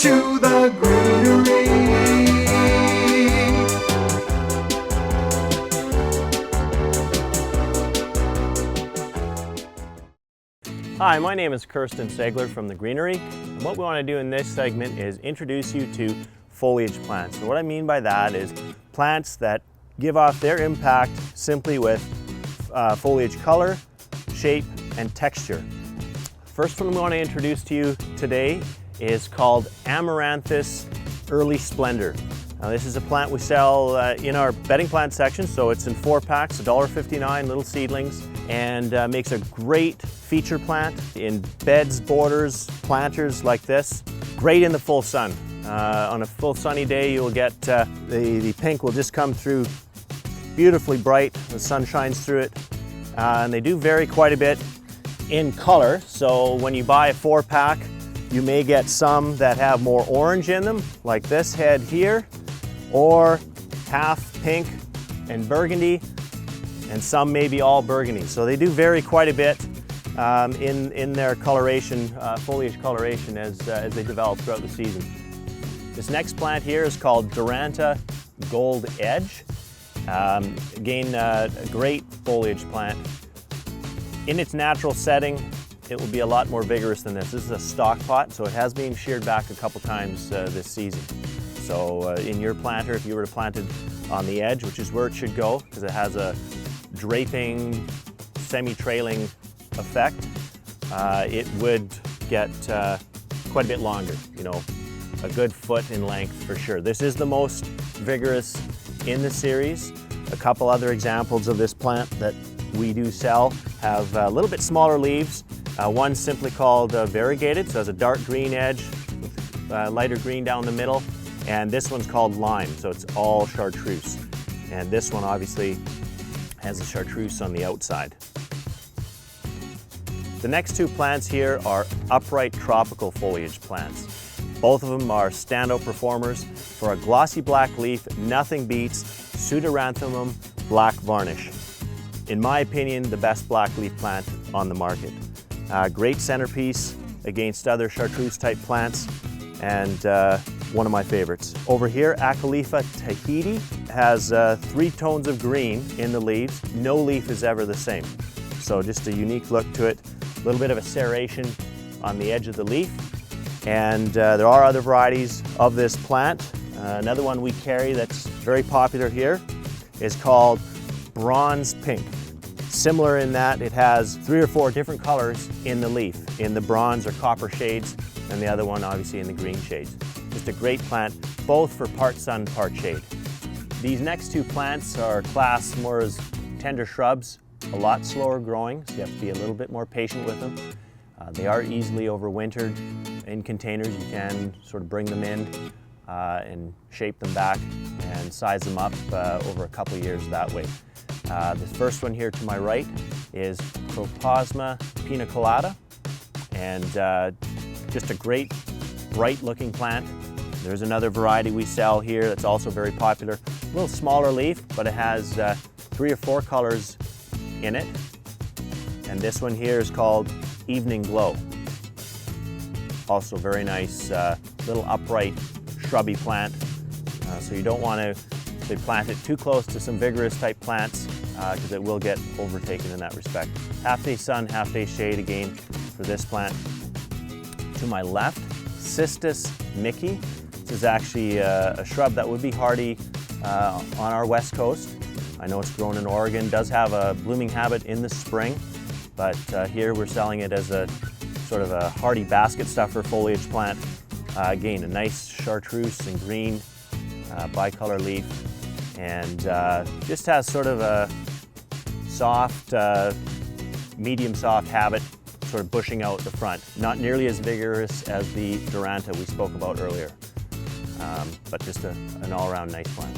to the greenery. Hi, my name is Kirsten Segler from the Greenery, and what we want to do in this segment is introduce you to foliage plants. And what I mean by that is plants that give off their impact simply with foliage color, shape, and texture. First one we want to introduce to you today is called Amaranthus Early Splendour. Now this is a plant we sell in our bedding plant section, so it's in 4-packs, $1.59, little seedlings, and makes a great feature plant in beds, borders, planters like this. Great in the full sun. On a full sunny day you'll get the pink will just come through beautifully bright. The sun shines through it, and they do vary quite a bit in color. So when you buy a 4-pack, you may get some that have more orange in them, like this head here, or half pink and burgundy, and some may be all burgundy. So they do vary quite a bit in their coloration, foliage coloration as they develop throughout the season. This next plant here is called Duranta Gold Edge. Again, a great foliage plant. In its natural setting, it will be a lot more vigorous than this. This is a stock pot, so it has been sheared back a couple times this season. So in your planter, if you were to plant it on the edge, which is where it should go, because it has a draping, semi-trailing effect, it would get quite a bit longer, you know, a good foot in length for sure. This is the most vigorous in the series. A couple other examples of this plant that we do sell have a little bit smaller leaves. One simply called variegated, so it has a dark green edge with lighter green down the middle. And this one's called lime, so it's all chartreuse. And this one obviously has a chartreuse on the outside. The next two plants here are upright tropical foliage plants. Both of them are standout performers. For a glossy black leaf, nothing beats Pseuderanthemum black Varnish. In my opinion, the best black leaf plant on the market. Great centerpiece against other chartreuse type plants, and one of my favorites. Over here, Acalypha Tahiti has 3 tones of green in the leaves. No leaf is ever the same. So just a unique look to it. A little bit of a serration on the edge of the leaf. And there are other varieties of this plant. Another one we carry that's very popular here is called Bronze Pink. Similar in that it has 3 or 4 different colors in the leaf, in the bronze or copper shades, and the other one obviously in the green shades. Just a great plant, both for part sun, part shade. These next two plants are classed more as tender shrubs, a lot slower growing, so you have to be a little bit more patient with them. They are easily overwintered in containers. You can sort of bring them in and shape them back and size them up over a couple of years that way. This first one here to my right is Coprosma Piña Colada, and just a great bright looking plant. There's another variety we sell here that's also very popular. A little smaller leaf, but it has 3 or 4 colors in it. And this one here is called Evening Glow. Also very nice little upright shrubby plant. So you don't want to plant it too close to some vigorous type plants because it will get overtaken in that respect. Half day sun, half day shade again for this plant. To my left, Cistus Mickie. This is actually a shrub that would be hardy on our west coast. I know it's grown in Oregon, does have a blooming habit in the spring, but here we're selling it as a sort of a hardy basket stuffer foliage plant. Again, a nice chartreuse and green bicolor leaf, and just has sort of a soft, medium soft habit, sort of bushing out the front. Not nearly as vigorous as the Duranta we spoke about earlier, but just an all-around nice plant.